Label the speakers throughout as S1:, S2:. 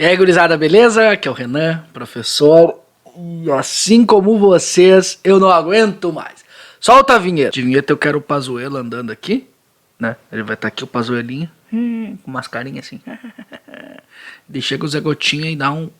S1: E aí, gurizada, beleza? Aqui é o Renan, professor. E assim como vocês, eu não aguento mais. Solta a vinheta. De vinheta eu quero o Pazuello andando aqui, né? Ele vai estar aqui, o Pazuellinho, com umas carinhas assim. Daí chega o Zé Gotinha e dá um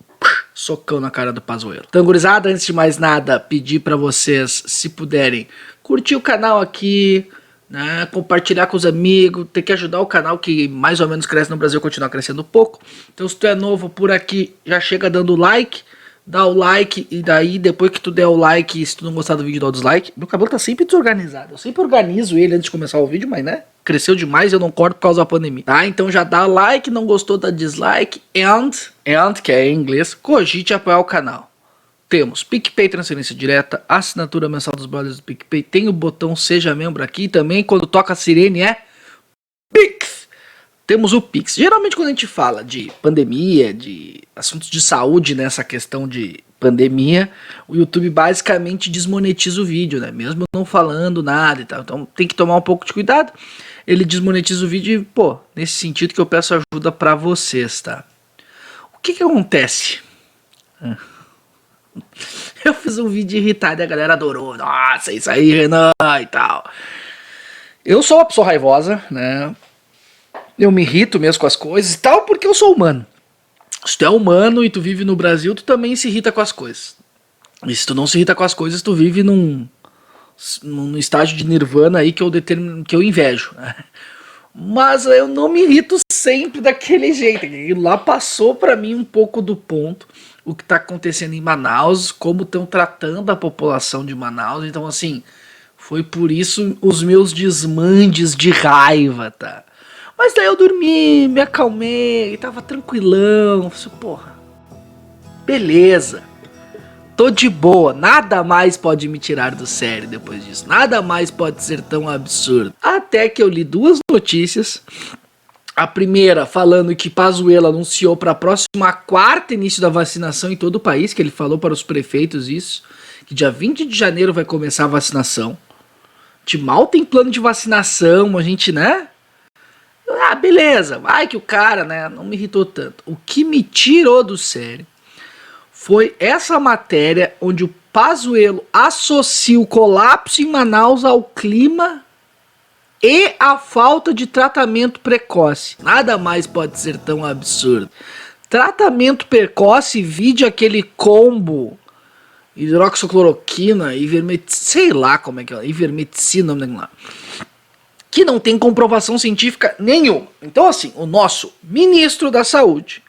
S1: socão na cara do Pazuello. Então, gurizada, antes de mais nada, pedir pra vocês, se puderem, curtir o canal aqui, né, compartilhar com os amigos, tem que ajudar o canal que mais ou menos cresce no Brasil, continuar crescendo um pouco. Então se tu é novo por aqui, já chega dando like, dá o like, e daí depois que tu der o like, se tu não gostar do vídeo, dá o dislike. Meu cabelo tá sempre desorganizado, eu sempre organizo ele antes de começar o vídeo, mas né, cresceu demais e eu não corto por causa da pandemia, tá? Então já dá like, não gostou, dá dislike, and, que é em inglês, cogite apoiar o canal. Temos PicPay, transferência direta, assinatura mensal dos brothers do PicPay, tem o botão Seja Membro aqui também, quando toca a sirene é Pix. Temos o Pix. Geralmente quando a gente fala de pandemia, de assuntos de saúde nessa questão de pandemia, o YouTube basicamente desmonetiza o vídeo, né? Mesmo não falando nada e tal. Então tem que tomar um pouco de cuidado. Ele desmonetiza o vídeo e, pô, nesse sentido que eu peço ajuda pra vocês, tá? O que acontece? Eu fiz um vídeo irritado e a galera adorou. Nossa, isso aí, Renan e tal. Eu sou uma pessoa raivosa, né? Eu me irrito mesmo com as coisas e tal, porque eu sou humano. Se tu é humano e tu vive no Brasil, tu também se irrita com as coisas. E se tu não se irrita com as coisas, tu vive num estágio de nirvana aí que eu invejo, né? Mas eu não me irrito sempre daquele jeito. Lá passou pra mim um pouco do ponto. O que está acontecendo em Manaus, como estão tratando a população de Manaus. Então, assim, foi por isso os meus desmandes de raiva, tá? Mas daí eu dormi, me acalmei, tava tranquilão. Falei, porra, beleza, tô de boa, nada mais pode me tirar do sério depois disso. Nada mais pode ser tão absurdo. Até que eu li duas notícias. A primeira falando que Pazuello anunciou para a próxima quarta início da vacinação em todo o país, que ele falou para os prefeitos isso, que dia 20 de janeiro vai começar a vacinação. De mal tem plano de vacinação, a gente, né? Ah, beleza, vai que o cara, né, não me irritou tanto. O que me tirou do sério foi essa matéria onde o Pazuello associa o colapso em Manaus ao clima e a falta de tratamento precoce. Nada mais pode ser tão absurdo. Tratamento precoce, vide aquele combo hidroxicloroquina, sei lá como é que é, ivermectina, que não tem comprovação científica nenhuma. Então assim, o nosso ministro da saúde,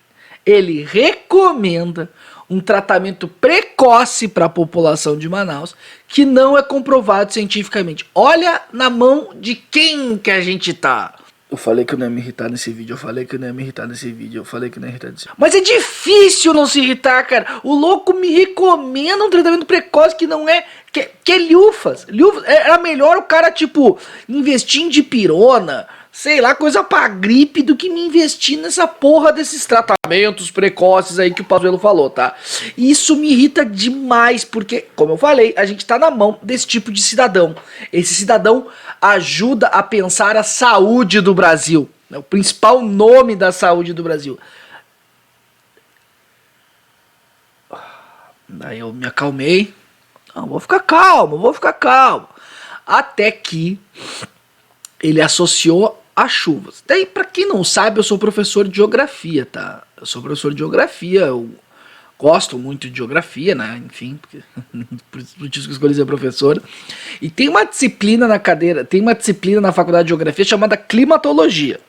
S1: ele recomenda um tratamento precoce para a população de Manaus, que não é comprovado cientificamente. Olha na mão de quem que a gente tá. Eu falei que eu não ia me irritar nesse vídeo, eu falei que eu não ia me irritar nesse vídeo, eu falei que eu não ia irritar nesse vídeo. Mas é difícil não se irritar, cara. O louco me recomenda um tratamento precoce que não é... Que é lufas. Era melhor o cara, tipo, investir em dipirona, sei lá, coisa pra gripe, do que me investir nessa porra desses tratamentos precoces aí que o Pazuello falou, tá? E isso me irrita demais, porque, como eu falei, a gente tá na mão desse tipo de cidadão. Esse cidadão ajuda a pensar a saúde do Brasil, né? O principal nome da saúde do Brasil. Daí eu me acalmei. Não, vou ficar calmo. Até que ele associou a chuvas. Daí, pra quem não sabe, eu sou professor de geografia, tá? Eu sou professor de geografia, eu gosto muito de geografia, né? Enfim, porque por isso que eu escolhi ser professor. E tem uma disciplina na faculdade de geografia chamada climatologia.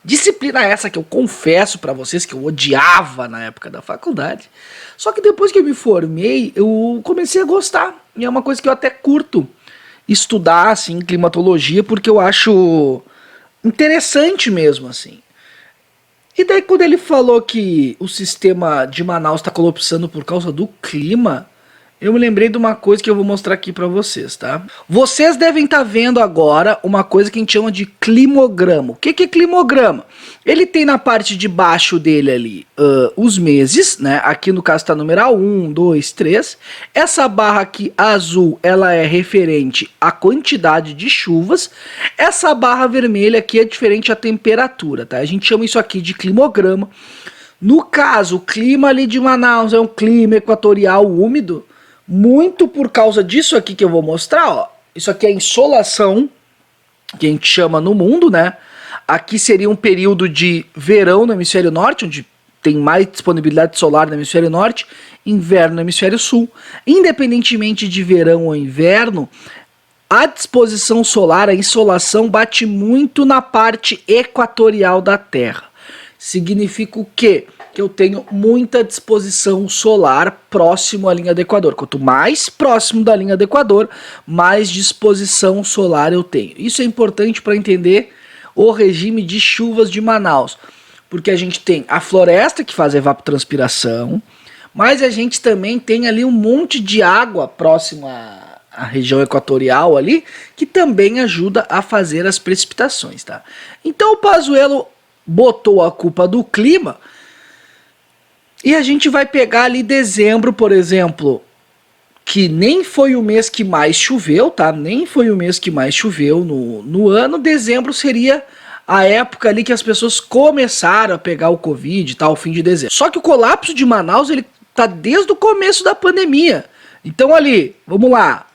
S1: Disciplina essa que eu confesso pra vocês que eu odiava na época da faculdade. Só que depois que eu me formei, eu comecei a gostar. E é uma coisa que eu até curto estudar, assim, climatologia, porque eu acho interessante mesmo, assim. E daí quando ele falou que o sistema de Manaus está colapsando por causa do clima, eu me lembrei de uma coisa que eu vou mostrar aqui pra vocês, tá? Vocês devem estar vendo agora uma coisa que a gente chama de climograma. O que é climograma? Ele tem na parte de baixo dele ali os meses, né? Aqui no caso tá numeral 1, 2, 3. Essa barra aqui azul, ela é referente à quantidade de chuvas. Essa barra vermelha aqui é diferente à temperatura, tá? A gente chama isso aqui de climograma. No caso, o clima ali de Manaus é um clima equatorial úmido, muito por causa disso aqui que eu vou mostrar, ó. Isso aqui é insolação, que a gente chama no mundo, né? Aqui seria um período de verão no hemisfério norte, onde tem mais disponibilidade solar no hemisfério norte, inverno no hemisfério sul. Independentemente de verão ou inverno, a disposição solar, a insolação, bate muito na parte equatorial da Terra. Significa o quê? Que eu tenho muita disposição solar próximo à linha do Equador. Quanto mais próximo da linha do Equador, mais disposição solar eu tenho. Isso é importante para entender o regime de chuvas de Manaus. Porque a gente tem a floresta que faz evapotranspiração, mas a gente também tem ali um monte de água próximo à região equatorial ali, que também ajuda a fazer as precipitações, tá? Então o Pazuello botou a culpa do clima e a gente vai pegar ali dezembro, por exemplo, que nem foi o mês que mais choveu, tá? Nem foi o mês que mais choveu no ano. Dezembro seria a época ali que as pessoas começaram a pegar o Covid, tá? O fim de dezembro. Só que o colapso de Manaus, ele tá desde o começo da pandemia. Então ali, vamos lá.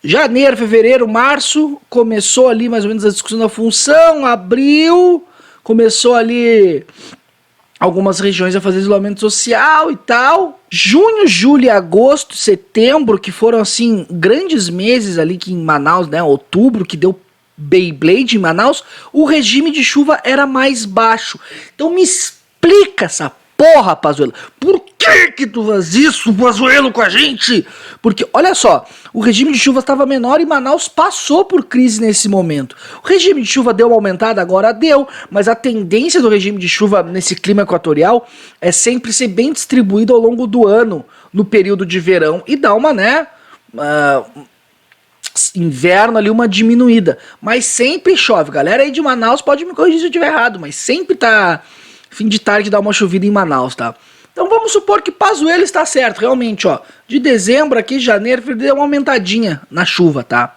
S1: Janeiro, fevereiro, março, começou ali mais ou menos a discussão da função, abril, começou ali algumas regiões a fazer isolamento social e tal. Junho, julho, agosto, setembro, que foram assim grandes meses ali que em Manaus, né, outubro, que deu Beyblade em Manaus, o regime de chuva era mais baixo. Então me explica essa porra, Pazuello. Por que tu faz isso, Pazuello, com a gente? Porque, olha só, o regime de chuva estava menor e Manaus passou por crise nesse momento. O regime de chuva deu uma aumentada? Agora deu, mas a tendência do regime de chuva nesse clima equatorial é sempre ser bem distribuído ao longo do ano, no período de verão, e dar uma, né, inverno ali, uma diminuída. Mas sempre chove. Galera aí de Manaus pode me corrigir se eu estiver errado, mas sempre tá fim de tarde dá uma chovida em Manaus, tá? Então vamos supor que Pazuello está certo, realmente, ó. De dezembro aqui, janeiro, deu uma aumentadinha na chuva, tá?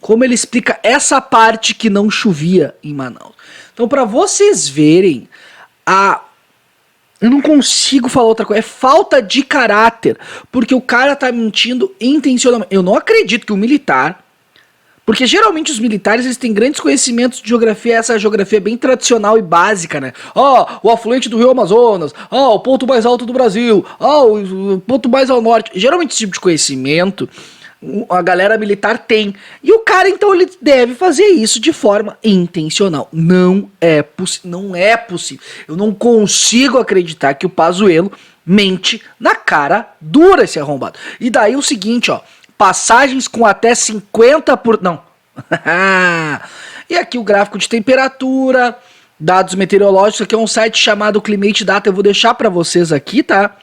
S1: Como ele explica essa parte que não chovia em Manaus. Então para vocês verem eu não consigo falar outra coisa, é falta de caráter, porque o cara tá mentindo intencionalmente. Eu não acredito que o militar, porque geralmente os militares eles têm grandes conhecimentos de geografia, essa geografia bem tradicional e básica, né? Ó, o afluente do Rio Amazonas, ó, o ponto mais alto do Brasil, ó, o ponto mais ao norte. Geralmente esse tipo de conhecimento a galera militar tem. E o cara, então, ele deve fazer isso de forma intencional. Não é possível. Eu não consigo acreditar que o Pazuello mente na cara dura, esse arrombado. E daí o seguinte, ó. Passagens com até 50 Não. E aqui o gráfico de temperatura, dados meteorológicos. Aqui é um site chamado Climate Data. Eu vou deixar pra vocês aqui, tá?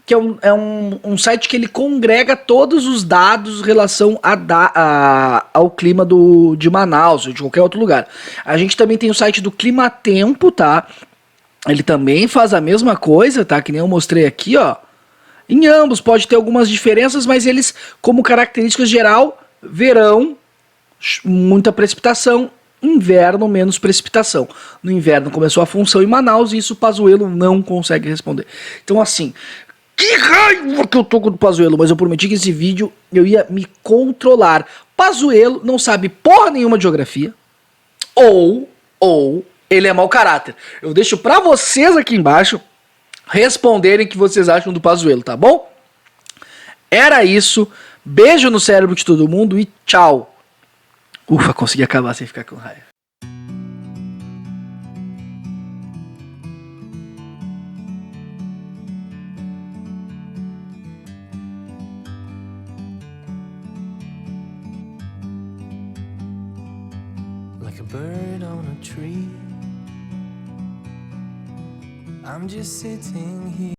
S1: Que é um site que ele congrega todos os dados em relação ao clima de Manaus ou de qualquer outro lugar. A gente também tem o site do Climatempo, tá? Ele também faz a mesma coisa, tá? Que nem eu mostrei aqui, ó. Em ambos pode ter algumas diferenças, mas eles, como característica geral, verão, muita precipitação, inverno, menos precipitação. No inverno começou a função em Manaus e isso o Pazuello não consegue responder. Então assim, que raiva que eu tô com o Pazuello, mas eu prometi que esse vídeo eu ia me controlar. Pazuello não sabe porra nenhuma de geografia, ou ele é mau caráter. Eu deixo pra vocês aqui embaixo responderem o que vocês acham do Pazuello, tá bom? Era isso, beijo no cérebro de todo mundo e tchau. Ufa, consegui acabar sem ficar com raiva. Like a bird on a tree, I'm just sitting here.